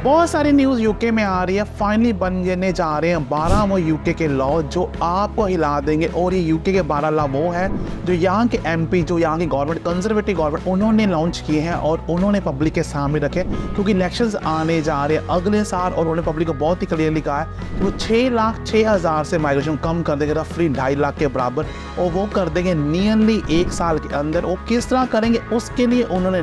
बहुत सारी news UK में आ रही है। फाइनली बनने जा रहे हैं 12 वो यूके के लॉ जो आपको हिला देंगे। और ये यूके के 12 लॉ वो है जो यहाँ के एमपी, जो यहाँ की गवर्नमेंट, कंजर्वेटिव गवर्नमेंट, उन्होंने लॉन्च किए हैं और उन्होंने पब्लिक के सामने रखे, क्योंकि इलेक्शंस आने जा रहे हैं अगले साल। और उन्होंने पब्लिक को बहुत ही क्लियरली कहा है वो 6,06,000 से माइग्रेशन कम कर देंगे, रफली 2.5 लाख के बराबर, और वो कर देंगे नियरली 1 साल के अंदर। वो किस तरह करेंगे उसके लिए उन्होंने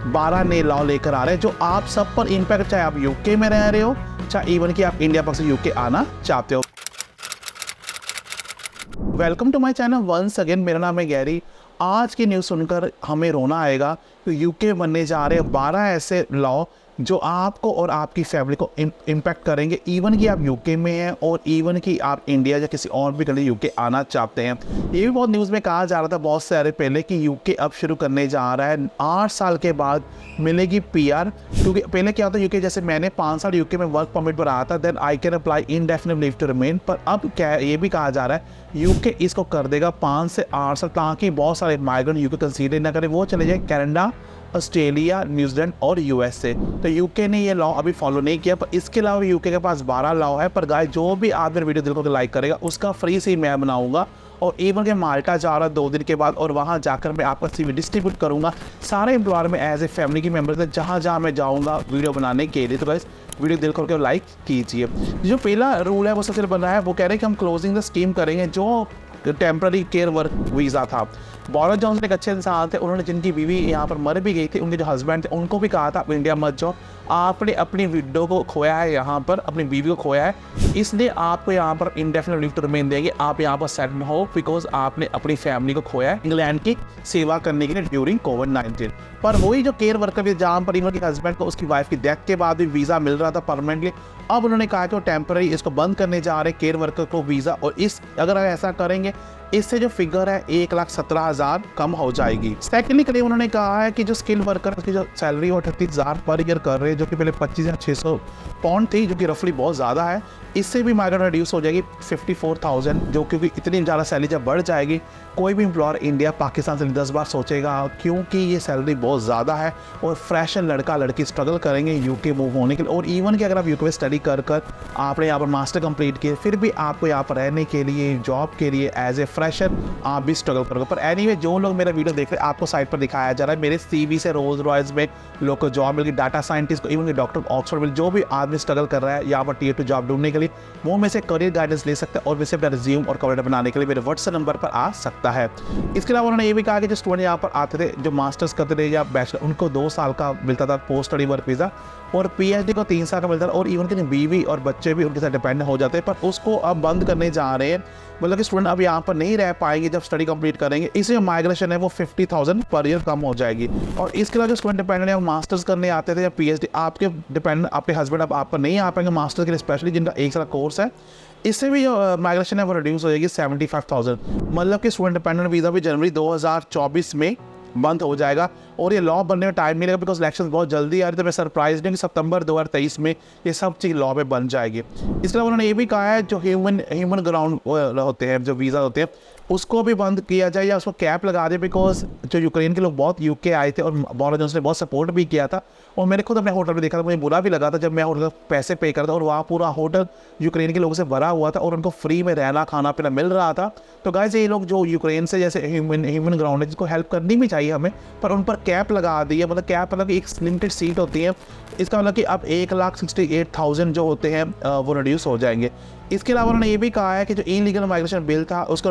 12 नए लॉ लेकर आ रहे हैं जो आप सब पर इम्पैक्ट, चाहे आप यूके में रह रहे हो, चाहे इवन कि आप इंडिया पर से यूके आना चाहते हो। Welcome to my channel once again. मेरा नाम है गैरी। आज की न्यूज़ सुनकर हमें रोना आएगा कि यूके बनने जा रहे हैं 12 ऐसे लॉ जो आपको और आपकी फैमिली को इम्पैक्ट करेंगे, इवन कि आप यूके में हैं और इवन कि आप इंडिया या किसी और भी कंट्री यूके आना चाहते हैं। ये भी बहुत न्यूज़ में कहा जा रहा था बहुत सारे पहले कि यूके अब शुरू करने जा रहा है 8 साल के बाद मिलेगी पीआर। क्योंकि पहले क्या होता है, यूके जैसे मैंने 5 साल यूके में वर्क परमिट पर आया था, then I can apply indefinite leave to remain. पर अब क्या ये भी कहा जा रहा है यूके इसको कर देगा 5 से 8 साल, ताकि बहुत सारे माइग्रेंट यूके कंसीडर ना करें, वो चले जाए कनाडा, ऑस्ट्रेलिया, न्यूजीलैंड और यूएसए। तो यूके ने ये लॉ अभी फॉलो नहीं किया, पर इसके अलावा यूके के पास 12 लॉ है। पर गाइस, जो भी आप मेरे वीडियो दिल को लाइक करेगा उसका फ्री सी मैं बनाऊंगा। और इवन के माल्टा जा रहा 2 दिन के बाद, और वहाँ जाकर मैं आपका सीवी डिस्ट्रीब्यूट करूँगा सारे एम्प्लॉयर में एज ए फैमिली की मेम्बर से, जहाँ जहाँ मैं जाऊँगा वीडियो बनाने के लिए। तो गाइस, वीडियो दिल करके लाइक कीजिए। जो पहला रूल है वो सबसे बन रहा है, वो कह रहे हैं कि हम क्लोजिंग द स्कीम करेंगे जो टेम्प्रेरी केयर वर्क वीज़ा था। बोरिस जॉनसन एक अच्छे इंसान थे, उन्होंने जिनकी बीवी यहाँ पर मर भी गई थी, उनके जो हस्बैंड थे उनको भी कहा था आप इंडिया मत जाओ, आपने अपनी विडो को खोया है, यहाँ पर अपनी बीवी को खोया है, इसलिए आपको यहाँ पर इंडेफिनिट लीव टू रिमेन देंगे, आप यहाँ पर सेटल हो, बिकॉज आपने अपनी फैमिली को खोया है इंग्लैंड की सेवा करने के लिए ड्यूरिंग कोविड-19। पर वही जो केयर वर्कर भी, जहाँ पर इनके हस्बैंड को उसकी वाइफ की डेथ के बाद भी वीज़ा मिल रहा था परमानेंटली, अब उन्होंने कहा कि वो टेम्पररी इसको बंद करने जा रहे केयर वर्कर को वीज़ा। और अगर ऐसा करेंगे इससे जो फिगर है 1,17,000 कम हो जाएगी। सेकेंडली करीब उन्होंने कहा है कि जो स्किल वर्कर की जो सैलरी 38,000 पर ईयर कर रहे हैं, जो कि पहले 25,600 पाउंड थी, जो कि रफली बहुत ज़्यादा है, इससे भी माइग्रेंट रिड्यूस हो जाएगी 54,000। जो क्योंकि इतनी ज़्यादा सैलरी जब बढ़ जाएगी, कोई भी एम्प्लॉयर इंडिया पाकिस्तान से 10 बार सोचेगा, क्योंकि ये सैलरी बहुत ज़्यादा है और फ्रेशर लड़का लड़की स्ट्रगल करेंगे यूके मूव होने के लिए। और इवन कि अगर आप यूके में स्टडी कर आपने यहाँ पर मास्टर कंप्लीट किए, फिर भी आपको यहाँ पर रहने के लिए, जॉब के लिए एज ए फ्रेशर आप भी स्ट्रगल करोगे। पर एनीवे, जो लोग मेरा वीडियो देख रहे हैं, आपको साइट पर दिखाया जा रहा है मेरे सीवी से रोल्स रॉयस में लोग को जॉब मिल गई, डाटा साइंटिस्ट को, इवन कि डॉक्टर ऑक्सफोर्ड में जो भी आदमी स्ट्रगल कर रहा है यहाँ पर टियर 2 जॉब ढूंढने के लिए, वो में से करियर गाइडेंस ले सकता है और वैसे अपना रिज्यूम और कवर लेटर बनाने के लिए मेरे व्हाट्सएप नंबर पर आ सकता है। इसके अलावा उन्होंने ये भी कहा कि जो स्टूडेंट यहाँ पर आते थे, जो मास्टर्स करते थे या बैचलर, उनको 2 साल का मिलता था पोस्ट स्टडी वर्क वीज़ा, और पीएचडी को 3 साल का मिलता था, और इवन कि बीवी और बच्चे भी उनके साथ डिपेंड हो जाते हैं। पर उसको अब बंद करने जा रहे हैं, मतलब कि स्टूडेंट अब यहाँ पर नहीं रह पाएंगे जब स्टडी कंप्लीट करेंगे। इससे जो माइग्रेशन है वो 50,000 पर ईयर कम हो जाएगी। और इसके अलावा जो स्टूडेंट डिपेंडेंट है, मास्टर्स करने आते थे या पीएचडी, आपके डिपेंडेंट, आपके हस्बैंड अब आप पर नहीं आ पाएंगे मास्टर्स के लिए, स्पेशली जिनका 1 साल कोर्स है, इससे भी जो माइग्रेशन है वो रिड्यूस हो जाएगी 75,000। मतलब कि स्टूडेंट डिपेंडेंट वीज़ा भी जनवरी 2024 में बंद हो जाएगा। और ये लॉ बनने में टाइम मिलेगा, बिकॉज इलेक्शन बहुत जल्दी आ रही है। तो मैं सरप्राइज नहीं कि सितंबर 2023 में ये सब चीज़ लॉ में बन जाएगी। इसके अलावा उन्होंने ये भी कहा है जो ह्यूमन ग्राउंड होते हैं, जो वीज़ा होते हैं, उसको भी बंद किया जाए या उसको कैप लगा दे। बिकॉज जो यूक्रेन के लोग बहुत यूके आए थे और बोरिस जॉनसन ने बहुत सपोर्ट भी किया था, और मैंने खुद अपने होटल में देखा था, मुझे बुरा भी लगा था जब मैं होटल का पैसे पे करता, और वहाँ पूरा होटल यूक्रेन के लोगों से भरा हुआ था और उनको फ्री में रहना खाना पीना मिल रहा था। तो गाइस, ये लोग जो यूक्रेन से जैसे ह्यूमन ग्राउंड है, जिसको हेल्प करनी भी चाहिए हमें, पर उन पर कैप लगा दी है। मतलब कैप मतलब कि एक लिमिटेड सीट होती है, इसका मतलब कि अब 1,68,000 जो होते हैं वो रिड्यूस हो जाएंगे। इसके अलावा उन्होंने ये भी कहा है कि जो इलीगल माइग्रेशन बिल था उसको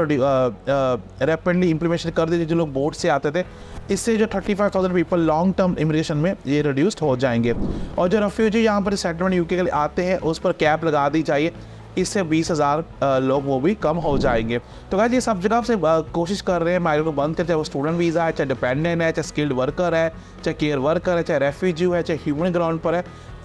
रैपिडली इम्प्लीमेंटेशन कर दीजिए, जो लोग बोर्ड से आते थे, इससे जो 35,000 पीपल लॉन्ग टर्म इमिग्रेशन में ये रिड्यूस्ड हो जाएंगे। और जो रेफ्यूजी यहाँ पर सेटलमेंट यूके के लिए आते हैं, उस पर कैप लगा दी जाइए, इससे 20,000 लोग वो भी कम हो जाएंगे। तो गाइस, ये सब जगह से कोशिश कर रहे हैं माइग्रेंट को बंद करें, चाहे वो स्टूडेंट वीज़ा है, चाहे डिपेंडेंट है, चाहे स्किल्ड वर्कर है, चाहे केयर वर्कर है, चाहे रेफ्यूजी है, चाहे ह्यूमन ग्राउंड पर है।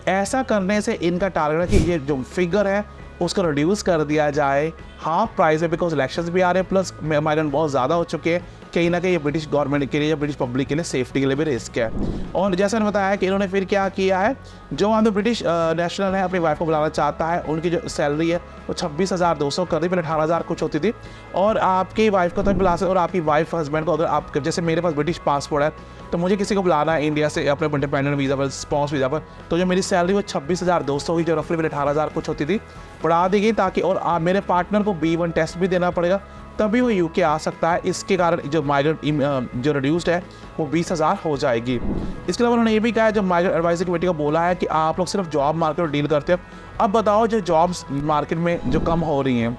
ऐसा करने से इनका टारगेट है कि ये जो फिगर है उसको रिड्यूस कर दिया जाए हाफ प्राइस है, बिकॉज इलेक्शंस भी आ रहे हैं, प्लस माइग्रेंट बहुत ज़्यादा हो चुके हैं, कहीं ना कहीं ये ब्रिटिश गवर्नमेंट के लिए या ब्रिटिश पब्लिक के लिए सेफ्टी के लिए भी रिस्क है। और जैसा मैंने बताया कि इन्होंने फिर क्या किया है, जो वहाँ पे ब्रिटिश नेशनल है अपनी वाइफ को बुलाना चाहता है, उनकी जो सैलरी है वो 26,200 कर दी, पहले 18,000 कुछ होती थी। और आपकी वाइफ को तो बुला सकते, और आपकी वाइफ हस्बैंड को, अगर आप जैसे मेरे पास ब्रिटिश पासपोर्ट है तो मुझे किसी को बुलाना है इंडिया से अपने इंडिपेंडेंट वीज़ा पर, स्पॉन्स वीज़ा पर, तो जो मेरी सैलरी वो 26,200 हुई, जो रफली पहले 18,000 कुछ होती थी, बढ़ा दी गई, ताकि और मेरे पार्टनर को B1 टेस्ट भी देना पड़ेगा तभी वो यूके आ सकता है। इसके कारण जो माइग्रेंट जो रिड्यूस्ड है वो 20,000 हो जाएगी। इसके अलावा उन्होंने ये भी कहा है, जो माइग्रेंट एडवाइजरी कमेटी को बोला है कि आप लोग सिर्फ जॉब मार्केट में डील करते हो, अब बताओ जो जॉब्स मार्केट में जो कम हो रही हैं,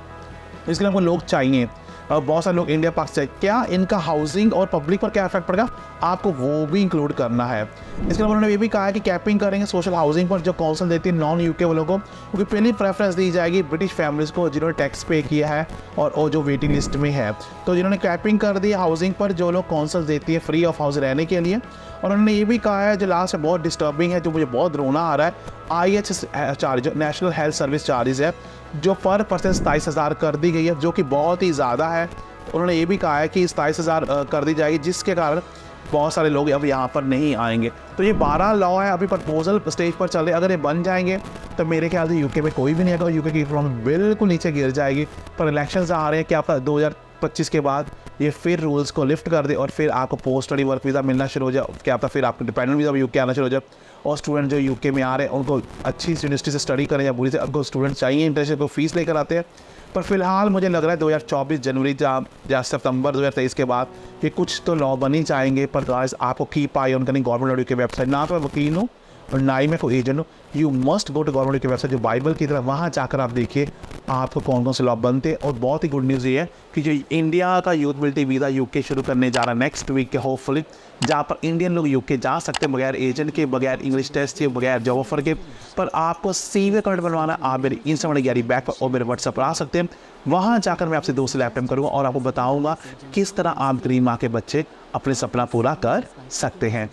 इसके लिए आपको लोग चाहिए, बहुत सारे लोग इंडिया पाक से, क्या इनका हाउसिंग और पब्लिक पर क्या इफेक्ट पड़ेगा, आपको वो भी इंक्लूड करना है। इसके अलावा उन्होंने ये भी कहा है कि कैपिंग करेंगे सोशल हाउसिंग पर, जो कौंसिल देती है नॉन यूके वालों को, क्योंकि पहली प्रेफरेंस दी जाएगी ब्रिटिश फैमिलीज़ को जिन्होंने टैक्स पे किया है और जो वेटिंग लिस्ट में है। तो जिन्होंने कैपिंग कर दी हाउसिंग पर, जो लोग कौंसिल देती है फ्री ऑफ हाउस रहने के लिए। और उन्होंने ये भी कहा है, जो लास्ट में बहुत डिस्टर्बिंग है, जो मुझे बहुत रोना आ रहा है, IHS charge, national health service charges है, जो पर पर्सन 27,000 कर दी गई है, जो कि बहुत ही ज़्यादा है। उन्होंने ये भी कहा है कि 27,000 कर दी जाएगी, जिसके कारण बहुत सारे लोग अब यहाँ पर नहीं आएंगे। तो ये 12 लॉ है, अभी प्रपोजल स्टेज पर चल रहे। अगर ये बन जाएंगे तो मेरे ख्याल से यूके में कोई भी नहीं आएगा, यूके की इकोनॉमी बिल्कुल नीचे गिर जाएगी। पर इलेक्शंस आ रहे हैं कि आपका 2025 के बाद ये फिर रूल्स को लिफ्ट कर दे और फिर आपको पोस्ट स्टडी वर्क वीज़ा मिलना शुरू हो जाए, क्या आपका फिर आपको डिपेंडेंट वीज़ा यूके आना शुरू हो जाए। और स्टूडेंट जो यूके में आ रहे हैं उनको अच्छी यूनिवर्सिटी से स्टडी करें या बुरी से, आपको स्टूडेंट चाहिए इंटर्नशिप को फीस लेकर आते हैं। पर फिलहाल मुझे लग रहा है 2024 जनवरी या सितंबर 2023 के बाद ये कुछ तो लॉ बन ही जाएंगे। पर गाइस, आपको कीप आई ऑन करें गवर्नमेंट की वेबसाइट। ना तो मैं वकील हूँ और ना ही मैं कोई एजेंट हूँ, you must go to government की वेबसाइट, जो बाइबल की तरह, वहाँ जाकर आप देखिए आपको कौन कौन से लॉ बनते हैं। और बहुत ही गुड न्यूज़ ये है कि जो इंडिया का यूथ मोबिलिटी वीज़ा यूके शुरू करने जा रहा है नेक्स्ट वीक के होपफुली, जहाँ पर इंडियन लोग यूके जा सकते हैं बगैर एजेंट के, बगैर इंग्लिश टेस्ट के, बगैर जॉब ऑफर के। पर आपको CV अकाउंट बनवाना, आप मेरी इंस्टाग्राम गैरी बैक पर और मेरे व्हाट्सएप पर आ सकते हैं। वहाँ जाकर मैं आपसे 2 से लैपटॉप करूँगा और आपको बताऊँगा किस तरह आप ग्रीन माँ के बच्चे अपने सपना पूरा कर सकते हैं।